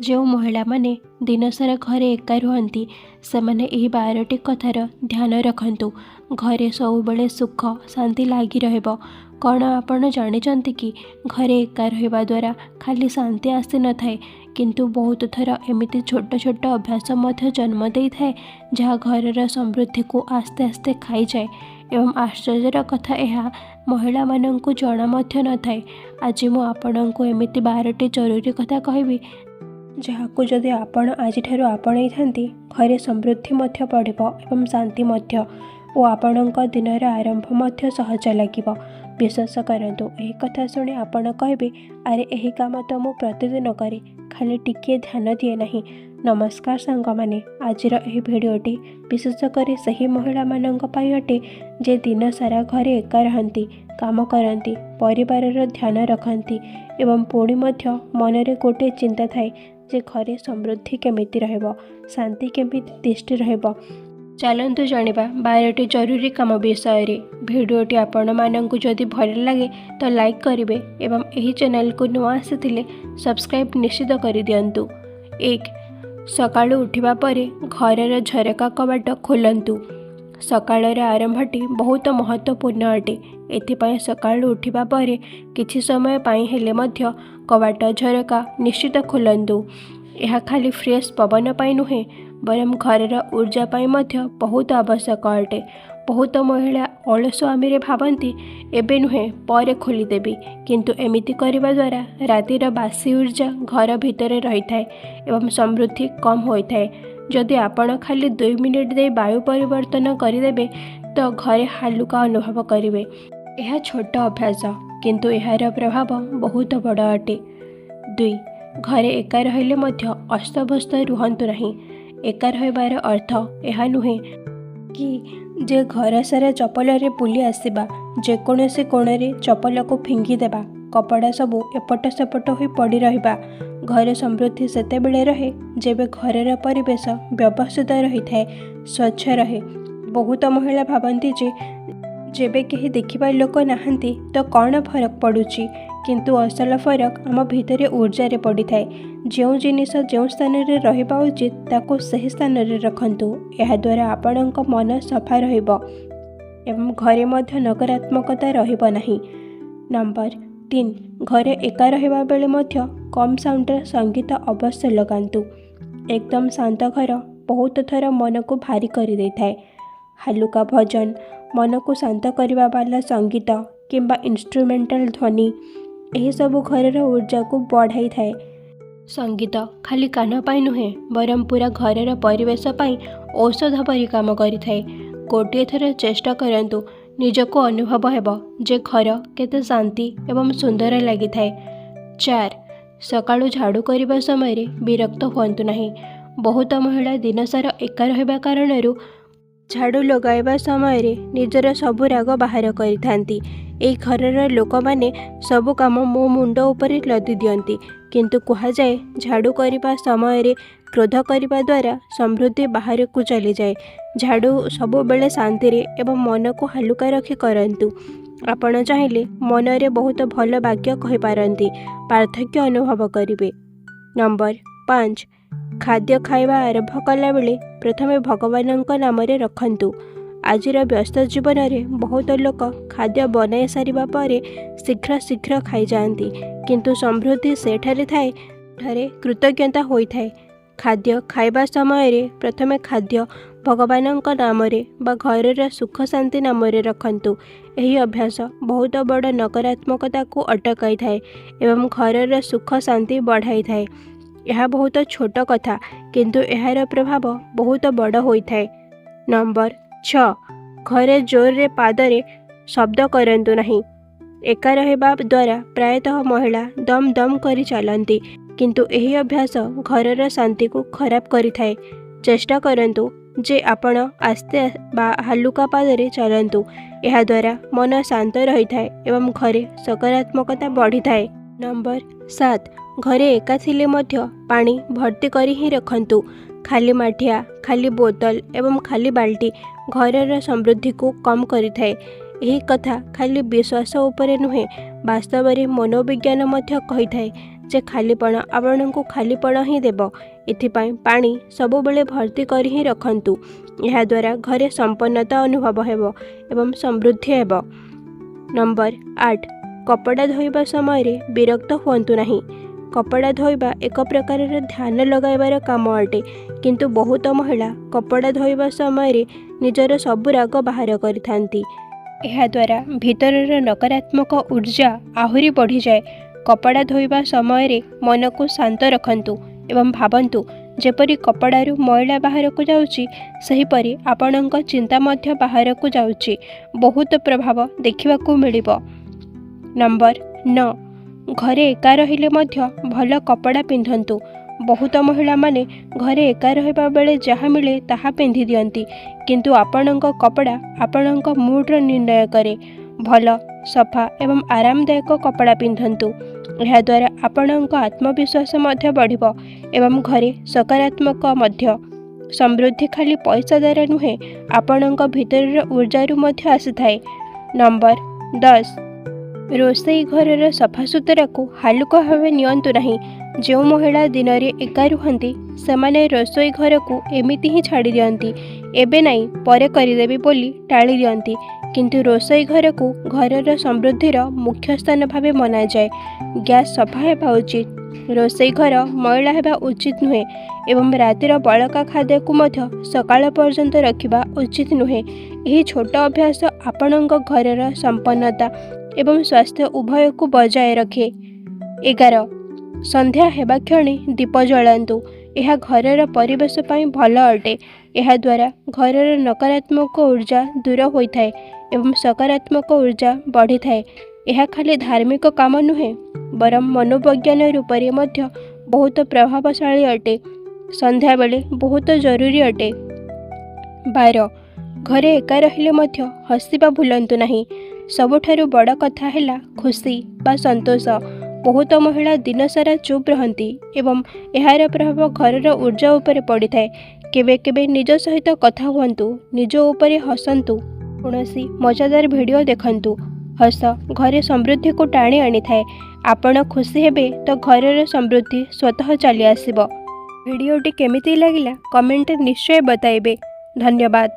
जो महिला माने दिनसारा घरे एका रुहंती सेमाने एही 12टी कथार ध्यान रखंतु। घरे सबुबले सुख शांति लागी रहइबो। कौन आपण जानिचंती कि घरे एका रहिबा द्वारा खाली शांति आसी न थाए किंतु बहुत थर एमिति छोट छोट अभ्यास मध्य जन्म देई थाए जहाँ घरर समृद्धि को आस्ते आस्ते खाई जाए। एवं आश्चर्यर कथा यह महिला मानंकु जणा मध्य न थाए। आज मु आपणंकु एमिति 12टी जरूरी कथा कहबी जहाकु जदि आपण आजिठारु आपणै थांती घरे समृद्धि मध्य पड़िबो एवं शांति मध्य ओ आपणक दिनर आरंभ मध्य सहज लागिबो। विश्वास करंतु एही कथा शुणी आपण कहबे अरे एही काम तो मु प्रतिदिन करे खाली टिके ध्यान दिए नहीं। नमस्कार सांग माने आजिर एही भिडियोटी विशेषकर सही महिला मानंक पई अटे जे दिन सारा घरे एका रहंती काम करती परिवारर ध्यान रखती एवं पुणी मध्य मनरे गोटे चिंता थाए जे घरे समृद्धि केमिति रहइबो शांति केमिति तिष्ठि रहइबो। चलंतु जानिबा 12टी जरूरी काम विषय रे। भिडियोटी आपण मानंकु जदि भल लगे तो लाइक करिवे एवं एही चैनल को नुआ आसिथिले सब्सक्राइब निश्चित करि दियंतु। 1. सकाळु उठिबा परे घरर झरका कबाट खोलंतु। सकाळर आरंभटी बहुत महत्वपूर्ण अटे। एथिपाई सकाळु उठिबा परे किछि समय पाई हेले मध्य कबाट झरका निश्चित खोलंतु। यह खाली फ्रेश पवन पाई नुहे बरम घरर ऊर्जा पाई मध्य बहुत आवश्यक अटे। बहुत महिला अलसुआमी भावती एबे नुहे परे खोलीदेवी किंतु एमिति करिबा द्वारा रातिर बासी ऊर्जा घर भितर रही थाए एवं समृद्धि कम होई थाए। जदि आपण खाली 2 मिनिट दे वायु परिवर्तन करिदेबे तो घरे हालुका अनुभव करिवे। यह छोट अभ्यास किंतु यार प्रभाव बहुत बड़ अटे। 2. घरे एका रहिले मध्य अस्तव्यस्त रुहंतु नहीं। एका रहिबार अर्थ यह नुहे कि जे घर सारा चपल रे बुली आसीबा जेकोसी कोणे चपल को फिंगी देबा कपड़ा सबू एपट सेपट हो पड़ी रहिबा। घर समृद्धि सेते बेले रहे जेबे घरर परिवेश व्यवस्थित रही थाए स्वच्छ रहे। बहुत महिला भावती जे जेबे कहीं देखिबा लोक नाहंती तो कौन फरक पड़ुची किंतु असल फरक आम भितर ऊर्जा रे पड़ी थाए। जो जिनिस जो स्थान रे रहिबा उचित ताको सही स्थान रे रखंतु। यह द्वारा आपणक मन सफा रहिबो एवं घरे मध्य नकारात्मकता रहिबो नहीं। नंबर 3. घरे एका रहिबा बेले मध्य कम साउंडर संगीत अवश्य लगांतु। एकदम शांत घर बहुत थर मन को भारी कर दे थाए। हालुका भजन मन को शांत करने वाला संगीत किंबा इंस्ट्रूमेंटल ध्वनि यही सब घरर ऊर्जा को बढ़ाई थाए। संगीत खाली कान पाई नुहे बरम पूरा घरर परिवेश पाई औषध परी काम करि थाए। गोटे थर चेष्टा करंतु निजको अनुभव हेबो जे घर केते शांति एवं सुंदर लगी थाए। 4. सकाळु झाड़ू करबा समय रे विरक्त होंतु नहीं। बहुत महिला दिन सारा एका रहिबा कारणरू झाड़ू लगाइबा समय रे निजर सबु राग बाहर करिथांती। ए घरर लोक माने सबु काम मो मुंड उपरे लदी दियंती किंतु कहा जाए झाड़ू करबा समय रे क्रोध करबा द्वारा समृद्धि बाहर को चली जाए। झाड़ू सबु बेले शांति रे एवं मन को हलुका रखी करंतु। आपण चाहिले मन रे बहुत भल वाक्य कहि पारंती पार्थक्य अनुभव करिवे। नंबर 5. खाद्य खाइबा आरंभ कला बेले प्रथमे भगवानक नाम रे रखंतु। आजिर व्यस्त जीवन में बहुत लोक खाद्य बनाई सारिबा परे शीघ्र शीघ्र खाई जाती किंतु समृद्धि सेठारे थाए ठारे कृतज्ञता होई थाए। खाद्य खाइबा समय रे प्रथमे खाद्य भगवानक नाम रे बा घरर सुख शांति नाम रे रखंतु। यही अभ्यास बहुत बड़ नकारात्मकता को अटकाई थाए एवं घरर सुख शांति बढ़ाई थाए। यह बहुत छोट कथा किंतु यार प्रभाव बहुत बड़ होई थाए। नंबर 6. घरे जोर रे पादरे शब्द करंतु नहीं। एका रहिबा द्वारा प्रायतः महिला दम दम करी चलती किंतु यही अभ्यास घरर शांति को खराब करि थाए। चेष्टा करंतु जे आपण आस्ते बा हालुका पादरे चलंतु। यह द्वारा मन शांत रही थाए एवं घरे सकारात्मकता बढ़ी थाए। नंबर 7. घरे एका थिले मध्य पानी भर्ती करी ही रखंतु। खाली माठिया खाली बोतल एवं खाली बाल्टी घरर समृद्धि को कम करि थाए। यही कथा खाली विश्वास उपरे नुहे वास्तव में मनोविज्ञान मध्य कही थाए जे खालीपण आपणଙ୍କୁ ଖାଲିପଣ ହିଁ ଦେବ। ଏଥିପାଇଁ ପାଣି ସବୁବେଳେ ଭର୍ତ୍ତି କରି ହିଁ ରଖନ୍ତୁ। ଏହାଦ୍ୱାରା ଘରେ ସମ୍ପନ୍ନତା ଅନୁଭବ ହେବ ଏବଂ ସମୃଦ୍ଧି ହେବ। ନମ୍ବର 8, କପଡ଼ା ଧୋଇବା ସମୟରେ ବିରକ୍ତ ହୁଅନ୍ତୁ ନାହିଁ। କପଡ଼ା ଧୋଇବା ଏକ ପ୍ରକାରର ଧ୍ୟାନ ଲଗାଇବାର କାମ ଅଟେ, କିନ୍ତୁ ବହୁତ ମହିଳା କପଡ଼ା ଧୋଇବା ସମୟରେ ନିଜର ସବୁ ରାଗ ବାହାର କରିଥାନ୍ତି। ଏହାଦ୍ୱାରା ଭିତରର ନକାରାତ୍ମକ ଊର୍ଜା ଆହୁରି ବଢ଼ିଯାଏ। କପଡ଼ା ଧୋଇବା ସମୟରେ ମନକୁ ଶାନ୍ତ ରଖନ୍ତୁ ଏବଂ ଭାବନ୍ତୁ ଯେପରି କପଡ଼ାରୁ ମଇଳା ବାହାରକୁ ଯାଉଛି, ସେହିପରି ଆପଣଙ୍କ ଚିନ୍ତା ମଧ୍ୟ ବାହାରକୁ ଯାଉଛି। ବହୁତ ପ୍ରଭାବ ଦେଖିବାକୁ ମିଳିବ। ନମ୍ବର 9, ଘରେ ଏକା ରହିଲେ ମଧ୍ୟ ଭଲ କପଡ଼ା ପିନ୍ଧନ୍ତୁ। ବହୁତ ମହିଳାମାନେ ଘରେ ଏକା ରହିବା ବେଳେ ଯାହା ମିଳେ ତାହା ପିନ୍ଧି ଦିଅନ୍ତି, କିନ୍ତୁ ଆପଣଙ୍କ କପଡ଼ା ଆପଣଙ୍କ ମୁଡ୍ର ନିର୍ଣ୍ଣୟ କରେ। ଭଲ, ସଫା ଏବଂ ଆରାମଦାୟକ କପଡ଼ା ପିନ୍ଧନ୍ତୁ। ଏହାଦ୍ୱାରା ଆପଣଙ୍କ ଆତ୍ମବିଶ୍ୱାସ ମଧ୍ୟ ବଢ଼ିବ ଏବଂ ଘରେ ସକାରାତ୍ମକ ମଧ୍ୟ। ସମୃଦ୍ଧି ଖାଲି ପଇସା ଦ୍ୱାରା ନୁହେଁ, ଆପଣଙ୍କ ଭିତରର ଊର୍ଜାରୁ ମଧ୍ୟ ଆସିଥାଏ। ନମ୍ବର 10, ରୋଷେଇ ଘରର ସଫାସୁତୁରାକୁ ହାଲୁକା ଭାବେ ନିଅନ୍ତୁ ନାହିଁ। ଯେଉଁ ମହିଳା ଦିନରେ ଏକା ରୁହନ୍ତି, ସେମାନେ ରୋଷେଇ ଘରକୁ ଏମିତି ହିଁ ଛାଡ଼ି ଦିଅନ୍ତି। ଏବେ ନାହିଁ, ପରେ କରିଦେବି ବୋଲି ଟାଳି ଦିଅନ୍ତି, କିନ୍ତୁ ରୋଷେଇ ଘରକୁ ଘରର ସମୃଦ୍ଧିର ମୁଖ୍ୟ ସ୍ଥାନ ଭାବେ ମନାଯାଏ। ଗ୍ୟାସ୍ ସଫା ହେବା ଉଚିତ, ରୋଷେଇ ଘର ମଇଳା ହେବା ଉଚିତ ନୁହେଁ ଏବଂ ରାତିର ବଳକା ଖାଦ୍ୟକୁ ମଧ୍ୟ ସକାଳ ପର୍ଯ୍ୟନ୍ତ ରଖିବା ଉଚିତ ନୁହେଁ। ଏହି ଛୋଟ ଅଭ୍ୟାସ ଆପଣଙ୍କ ଘରର ସମ୍ପନ୍ନତା ଏବଂ ସ୍ୱାସ୍ଥ୍ୟ ଉଭୟକୁ ବଜାୟ ରଖେ। 11, ସନ୍ଧ୍ୟା ହେବା କ୍ଷଣି ଦୀପ ଜଳାନ୍ତୁ। ଏହା ଘରର ପରିବେଶ ପାଇଁ ଭଲ ଅଟେ। ଏହାଦ୍ୱାରା ଘରର ନକାରାତ୍ମକ ଊର୍ଜା ଦୂର ହୋଇଥାଏ ଏବଂ ସକାରାତ୍ମକ ଊର୍ଜା ବଢ଼ିଥାଏ। ଏହା ଖାଲି ଧାର୍ମିକ କାମ ନୁହେଁ, ବରଂ ମନୋବିଜ୍ଞାନ ରୂପରେ ମଧ୍ୟ ବହୁତ ପ୍ରଭାବଶାଳୀ ଅଟେ। ସନ୍ଧ୍ୟାବେଳେ ବହୁତ ଜରୁରୀ ଅଟେ। 12, ଘରେ ଏକା ରହିଲେ ମଧ୍ୟ ହସିବା ଭୁଲନ୍ତୁ ନାହିଁ। ସବୁଠାରୁ ବଡ଼ କଥା ହେଲା ଖୁସି ବା ସନ୍ତୋଷ। ବହୁତ ମହିଳା ଦିନସାରା ଚୁପ୍ ରହନ୍ତି ଏବଂ ଏହାର ପ୍ରଭାବ ଘରର ଊର୍ଜା ଉପରେ ପଡ଼ିଥାଏ। କେବେ କେବେ ନିଜ ସହିତ କଥା ହୁଅନ୍ତୁ, ନିଜ ଉପରେ ହସନ୍ତୁ। କୌଣସି ମଜାଦାର ଭିଡ଼ିଓ ଦେଖନ୍ତୁ। ହସ ଘରେ ସମୃଦ୍ଧିକୁ ଟାଣି ଆଣିଥାଏ। ଆପଣ ଖୁସି ହେବେ ତ ଘରର ସମୃଦ୍ଧି ସ୍ୱତଃ ଚାଲି ଆସିବ। ଭିଡ଼ିଓଟି କେମିତି ଲାଗିଲା କମେଣ୍ଟରେ ନିଶ୍ଚୟ ବତାଇବେ। ଧନ୍ୟବାଦ।